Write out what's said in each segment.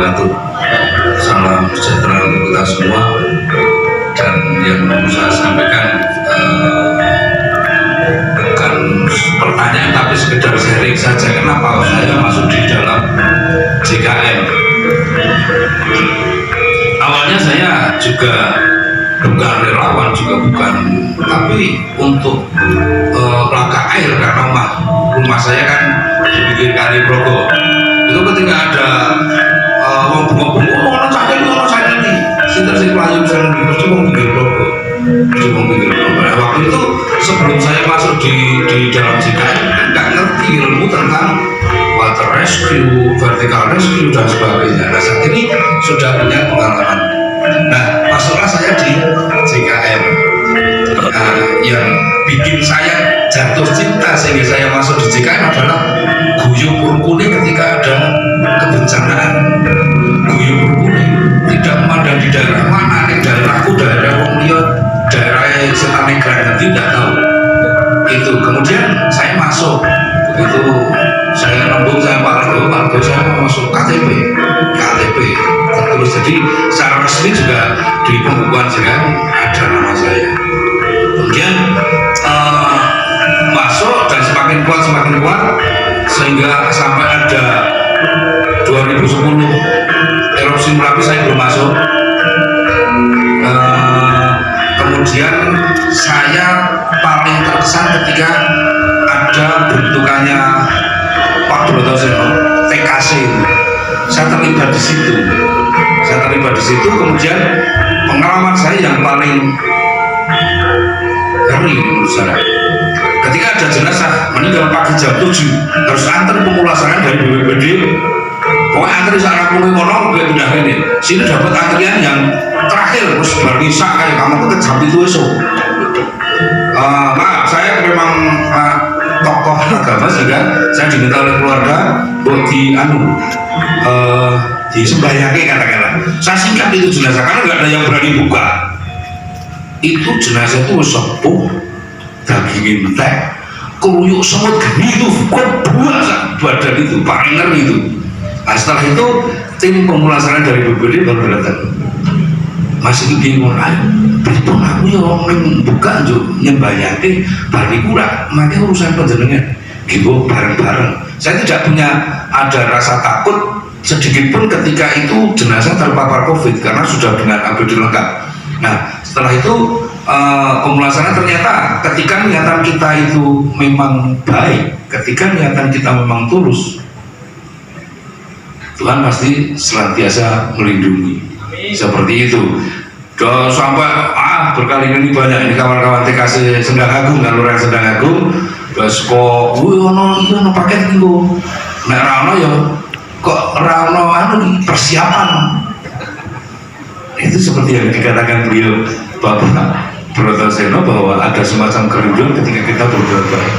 wabarakatuh. Salam sejahtera untuk kita semua. Dan yang mau saya sampaikan bukan pertanyaan tapi sekedar sharing saja. Kenapa saya masuk di dalam JKM? Awalnya saya juga bukan relawan, juga bukan, tapi untuk langkah air, karena rumah saya kan di pinggir kali Progo. Itu ketika ada bunga-bunga, ono cahaya ini, sinter sing pelayu misalnya di mesti mau pinggir Progo, Nah, waktu itu sebelum saya masuk di dalam JKM kan nggak ngerti ilmu tentang water rescue, vertical rescue dan sebagainya. Nah, saat ini sudah punya pengalaman. Nah, masuklah saya di JKM. Yang bikin saya jatuh cinta sehingga saya masuk di JKM adalah guyub rukune ketika ada kebencanaan. Guyub rukune tidak memandang di daerah mana, di daerahku, daerah wong liya, daerah setane granat, tidak tahu. Itu kemudian saya masuk, begitu saya nembung, saya Pak saya mau masuk KTP terus. Jadi secara resmi juga di pembukuan JKM ada nama saya. Kemudian masuk dan semakin kuat sehingga sampai ada 2010 erupsi Merapi saya belum masuk. Kemudian saya paling terkesan ketika ada bentukannya Pak Brotoseno TKC. Saya terlibat di situ. Kemudian pengalaman saya yang paling ngeri menurut saya, ketika ada jenazah meninggal pagi jam 7 harus antar pemulasaran dari BPBD. Pokoknya antri searah kulit kono gue pindah ini sini dapat antrian yang terakhir terus berisa kayak kamu tuh ke jam itu esok. Maaf, saya memang tokoh agama sehingga saya diminta oleh keluarga buat disembahyake katakanlah. Saya singkat itu jenazah karena nggak ada yang berani buka. Itu jenazah itu sepuh, daging entek, keluyuk semut gini itu, kebuah badan itu, paling ngeri itu. Nah, setelah itu tim pemulasaran dari BPBD baru datang. Masih bingung, berhitung aku ya orang buka nyembayake bari kurang, makanya urusan penjenengan gitu bareng-bareng. Saya tidak punya ada rasa takut sedikit pun ketika itu jenazah terpapar COVID karena sudah dengan APD lengkap. Nah, setelah itu pemulasaran ternyata ketika niatan kita itu memang baik, ketika niatan kita memang tulus, Tuhan pasti senantiasa melindungi. Seperti itu. Sampai berkali-kali banyak ini kawan-kawan TKC Sendang Agung dan Lurah Sendang Agung, terus kok, ono paket itu, nek rano ya, kok rano persiapan. Itu seperti yang dikatakan beliau Bapak Brotoseno bahwa ada semacam kerinduan ketika kita berbuat baik.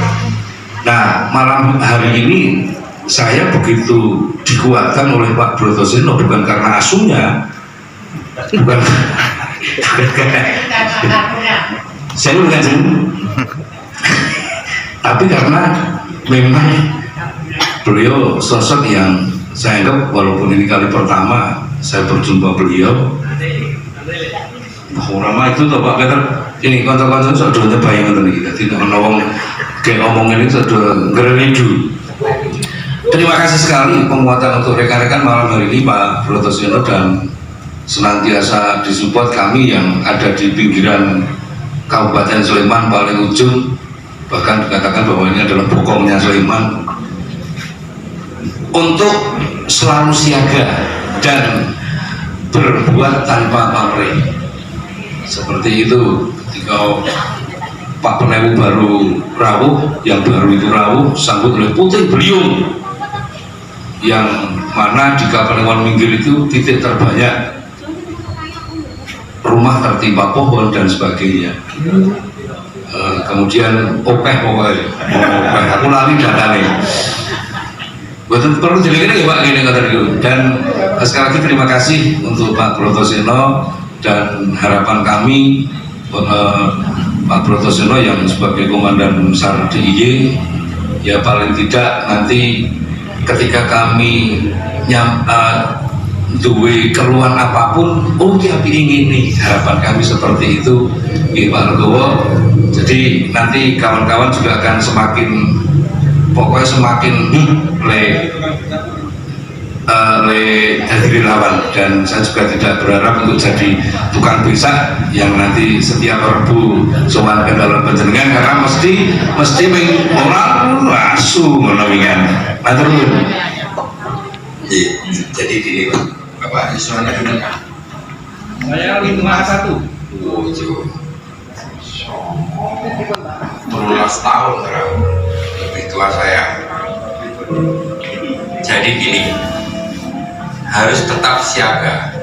Nah, malam hari ini saya begitu dikuatkan oleh Pak Brotoseno bukan karena asuhnya, bukan saya bukan tapi karena memang beliau sosok yang saya anggap walaupun ini kali pertama saya berjumpa beliau. Lama itu Pak Peter ini konco-konco sudah nyebayang kita tidak menolong kayak omong ini sudah ngeridu. Terima kasih sekali penguatan untuk rekan-rekan malam hari ini Pak Brotoseno dan senantiasa disupport kami yang ada di pinggiran Kabupaten Sleman paling ujung, bahkan dikatakan bahwa ini adalah bokongnya Sleman, untuk selalu siaga dan berbuat tanpa pamrih. Seperti itu ketika Pak Penewu baru rawuh, yang baru itu rawuh sambut oleh Putih Beliung yang mana di Kapanewon Minggir itu titik terbanyak rumah tertimpa pohon dan sebagainya. Kemudian pokoknya aku lali datanya. Betul perlu jadi gini Pak gini kata dulu. Dan sekali lagi terima kasih untuk Pak Brotoseno dan harapan kami Pak Brotoseno yang sebagai Komandan Besar DIY ya paling tidak nanti ketika kami duwe keluhan apapun, oh ya ingin ini, harapan kami seperti itu, Pak Legowo. Jadi nanti kawan-kawan juga akan semakin, pokoknya semakin jadi relawan, dan saya juga tidak berharap untuk jadi tukang besak yang nanti setiap Rebu sowan ke dalam panjenengan, karena mesti orang langsung menawingan. Matur nuwun. Jadi gini Bapak Iswana dulu kan? Saya 51. Oh, 13 tahun lebih tua saya. Jadi gini, harus tetap siaga.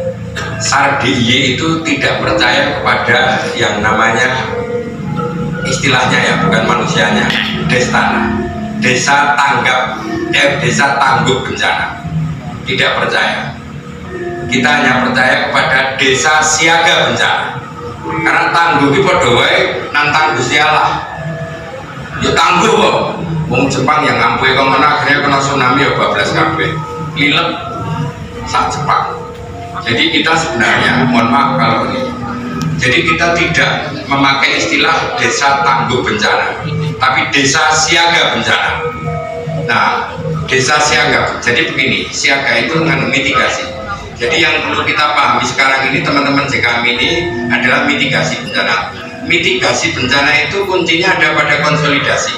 Sardiye itu tidak percaya kepada yang namanya, istilahnya ya, bukan manusianya, destana, desa tanggap, desa tangguh bencana. Tidak percaya. Kita hanya percaya kepada desa siaga bencana. Karena tangguh itu padha wae nantang Gusti Allah. Ya tangguh kok. Wong Jepang yang ngampuhe kok akhirnya kena tsunami ya bablas kabeh. Lilet sak Jepang. Jadi kita sebenarnya, mohon maaf kalau ini, jadi kita tidak memakai istilah desa tangguh bencana, tapi desa siaga bencana. Nah, desa siaga, jadi begini, siaga itu mengandung mitigasi. Jadi yang perlu kita pahami sekarang ini teman-teman JKM ini adalah mitigasi bencana. Mitigasi bencana itu kuncinya ada pada konsolidasi.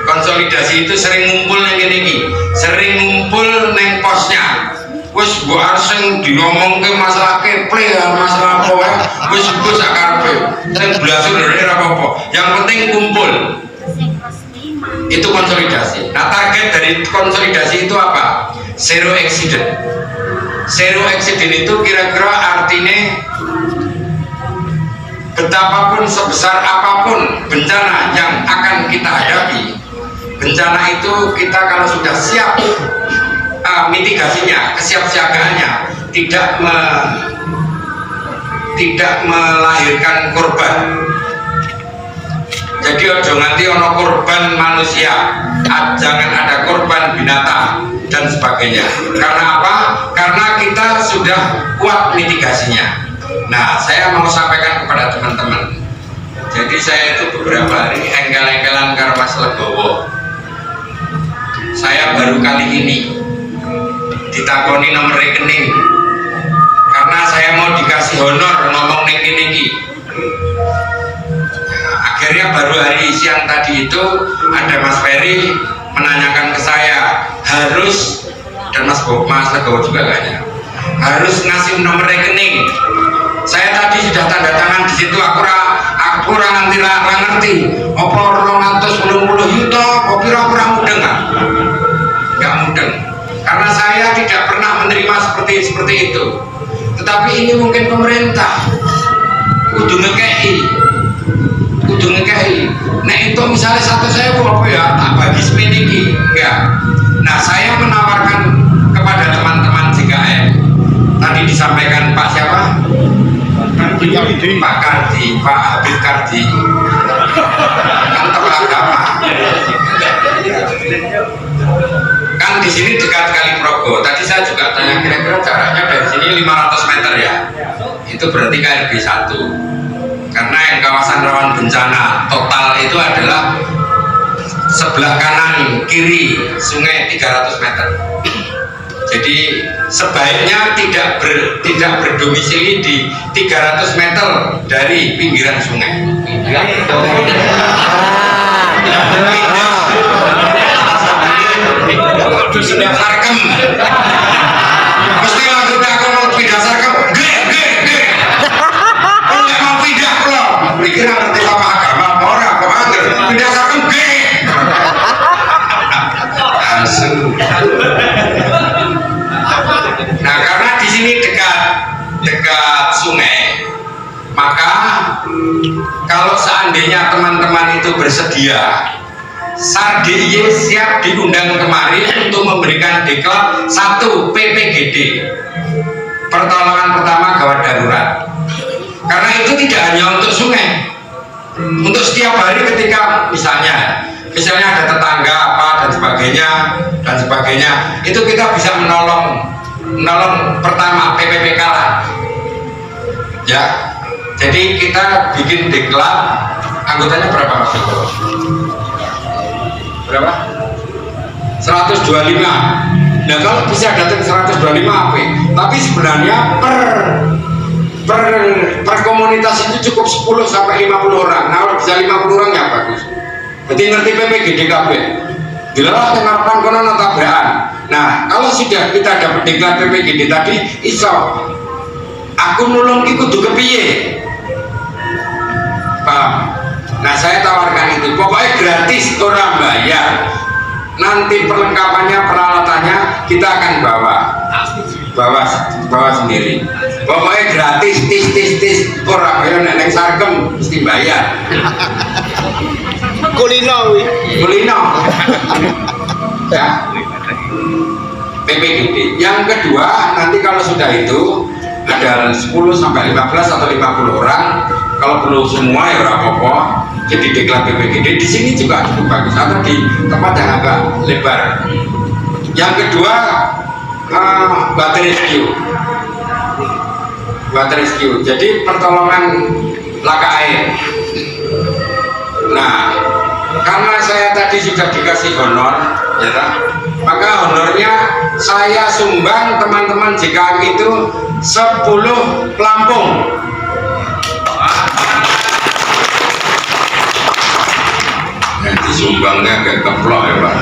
Konsolidasi itu sering ngumpul neng ini, sering ngumpul neng posnya. Wes bu arseng diomong ke masalah keple ya, masalah apa ya, wes bu sakarpe, sing belasu dari apa-apa. Yang penting kumpul. Itu konsolidasi. Nah, target dari konsolidasi itu apa? Zero accident. Zero accident itu kira-kira artinya betapapun sebesar apapun bencana yang akan kita hadapi, bencana itu kita kalau sudah siap mitigasinya, kesiapsiagaannya, tidak melahirkan korban. Jadi ojo nganti ono korban manusia, jangan ada korban binatang dan sebagainya. Karena apa? Karena kita sudah kuat mitigasinya. Nah, saya mau sampaikan kepada teman-teman. Jadi saya itu beberapa hari engkel-engkelan karo Mas Legowo. Saya baru kali ini ditakoni nomor rekening karena saya mau dikasih honor ngomong niki. Akhirnya baru hari siang tadi itu ada Mas Ferry menanyakan ke saya harus, dan Mas Legowo juga kayaknya harus ngasih nomor rekening. Saya tadi sudah tanda tangan di situ, aku kurang ngerti apa 280 juta apa pira-pira mudeng kan? Nggak mudeng, karena saya tidak pernah menerima seperti itu. Tetapi ini mungkin pemerintah kudu ngekei. Nah itu misalnya 1.000 apa ya, tak bagi semeniki enggak. Nah saya menawarkan kepada teman-teman JKM, tadi disampaikan Pak siapa? Pak Kardi, Pak Habib Kardi, kan tokoh agama. Kan di sini dekat Kaliprogo. Tadi saya juga tanya kira-kira jaraknya dari sini 500 meter ya. Itu berarti KRB 1. Karena yang kawasan rawan bencana total itu adalah sebelah kanan kiri sungai 300 meter. Jadi sebaiknya tidak berdomisili di 300 meter dari pinggiran sungai. Sudah sarkem. Mesti langsung aku mau pindah sarkem. Kalau nggak mau pindah kalau pikir ngerti apa agama orang kok angger pindah sarkem langsung. Nah, karena di sini dekat sungai, maka kalau seandainya teman-teman itu bersedia, SARDIY siap diundang kemari untuk memberikan deklar 1 PPGD, pertolongan pertama gawat darurat. Karena itu tidak hanya untuk sungai, untuk setiap hari ketika misalnya ada tetangga apa dan sebagainya, itu kita bisa menolong nolong pertama PPPK lah ya. Jadi kita bikin diklat, anggotanya berapa Mas Joko? Berapa? 125. Nah kalau bisa datang 125 apa? Tapi sebenarnya per komunitas itu cukup 10 sampai 50 orang. Nah kalau bisa 50 orang ya bagus. Jadi ngerti PPGD KB. Dilalah kenarapan kono tabrakan. Nah kalau sudah kita dapat diklat PPGD tadi, iso aku nulung iku kudu kepiye? Paham? Nah saya tawarkan itu, pokoknya gratis, orang bayar. Nanti perlengkapannya, peralatannya kita akan bawa sendiri. Pokoknya gratis, tis orang bayar, neneng sarkem mesti bayar. Kulino ya, PPGD. Yang kedua, nanti kalau sudah itu ada 10 sampai 15 atau 50 orang, kalau perlu semua ya apa-apa. Jadi diklat PPGD di sini juga cukup bagus, atau di tempat yang agak lebar. Yang kedua, water rescue. Jadi pertolongan laka air. Nah, karena saya tadi sudah dikasih honor, ya tak? Maka honornya saya sumbang teman-teman JKM itu 10 pelampung. Nanti sumbangnya agak keplok ya Pak.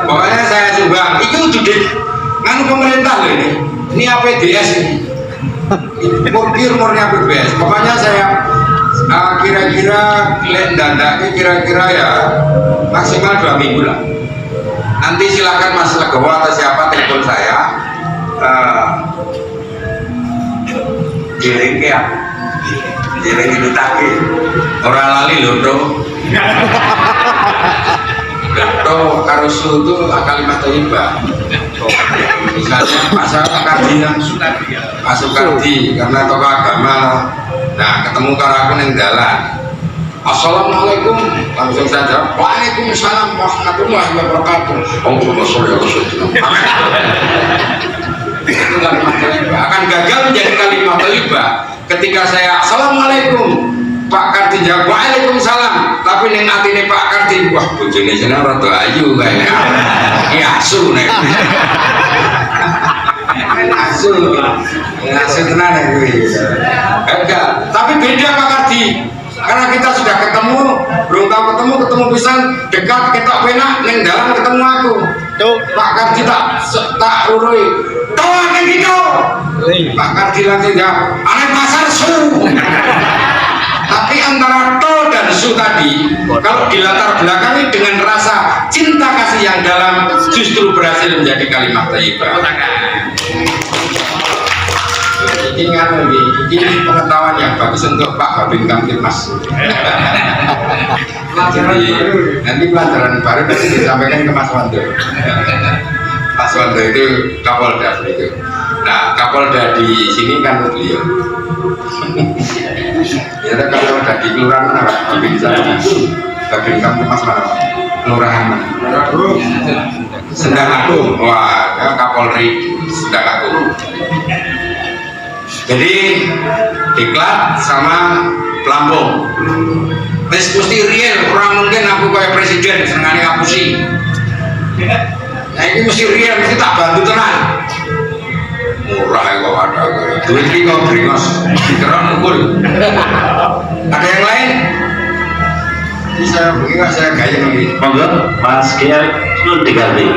Pokoknya saya sumbang. Itu udah nganu pemerintah loh ini. Ini APBS ini. Murni APBS. Pokoknya saya kira-kira kira-kira ya maksimal 2 minggu lah. Nanti silakan Mas Legowo atau siapa telepon saya. Giring ya, giring itu tadi orang lali loh bro. Bro karusu itu kalimat thayyibah. Misalnya masalah kaji masuk kaji karena tokoh agama. Nah ketemu karo aku neng jalan. Assalamualaikum, langsung saja. Waalaikumsalam warahmatullahi wabarakatuh. Allahumma sholli ala sayyidina. Itu kalimat thayyibah. Akan gagal menjadi kalimat thayyibah ketika saya assalamualaikum Pak Kardi jawab waalaikumsalam, tapi neng atine Pak Kardi wah bojone jeneng rada ayu kayaknya. Iki asu nek. Asu tenan kuwi. Gagal. Tapi beda Pak Kardi. Karena kita sudah ketemu, belum tahu ketemu pisan dekat ketok penak neng dalam ketemu aku. Tuh Pak Kardi tak urui. Toh kayak gitu. Pak Kardi langsung jawab, aneh pasar su. Tapi antara to dan su tadi, kalau dilatar belakangi dengan rasa cinta kasih yang dalam, justru berhasil menjadi kalimat thayyibah. Ini pengetahuan yang bagus untuk Pak Babin Kamtipmas. Jadi nanti pelajaran baru nanti disampaikan ke Mas Wando. Mas Wando itu Kapolda itu. Nah Kapolda di sini kan beliau. Ya kalau ada di kelurahan mana Pak? Babin Kamtipmas mana Pak? Kelurahan mana? Sendang Agung. Wah, Kapolri Sendang Agung. Jadi diklat sama pelampung. Wis mesti real, orang mungkin aku kayak presiden senengane ngapusi. Nah ini mesti real, mesti tak bantu tenan. Murah kok ada, duit ini kok bringos, dikeron mukul. Ada yang lain? Bisa begini saya gaya nanti. Monggo Mas Kiai nun diganti.